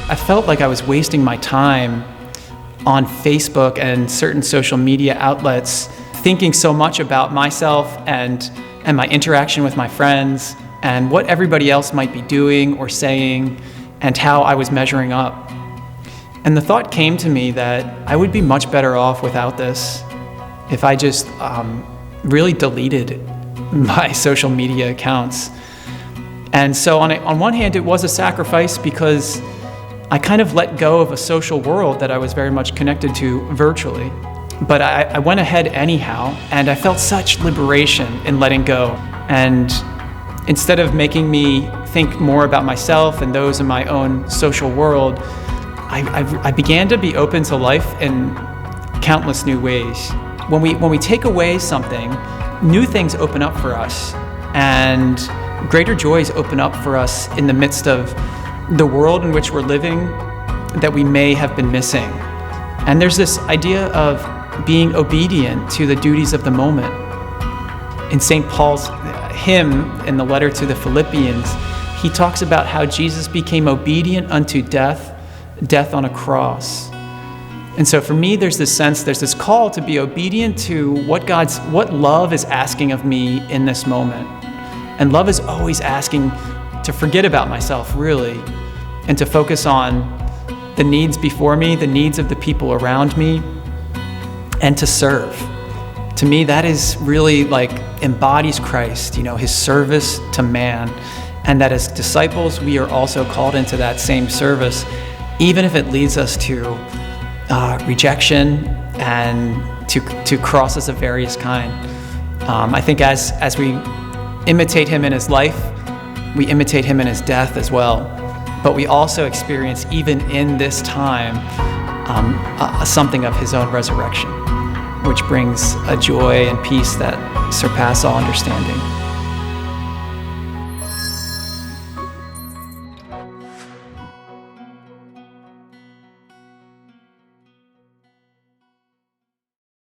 I felt like I was wasting my time on Facebook and certain social media outlets, thinking so much about myself and my interaction with my friends and what everybody else might be doing or saying and how I was measuring up. And the thought came to me that I would be much better off without this if I just really deleted my social media accounts. And so on one hand, it was a sacrifice because I kind of let go of a social world that I was very much connected to virtually. But I went ahead anyhow, and I felt such liberation in letting go. And instead of making me think more about myself and those in my own social world, I began to be open to life in countless new ways. When we take away something, new things open up for us, and greater joys open up for us in the midst of the world in which we're living that we may have been missing. And there's this idea of being obedient to the duties of the moment. In St. Paul's hymn in the letter to the Philippians, he talks about how Jesus became obedient unto death on a cross. And so for me, there's this call to be obedient to what love is asking of me in this moment. And love is always asking to forget about myself, really, and to focus on the needs before me, the needs of the people around me, and to serve. To me, that is really embodies Christ, his service to man. And that as disciples, we are also called into that same service, even if it leads us to rejection and to crosses of various kind. I think as we imitate him in his life, we imitate him in his death as well. But we also experience, even in this time, something of his own resurrection, which brings a joy and peace that surpass all understanding.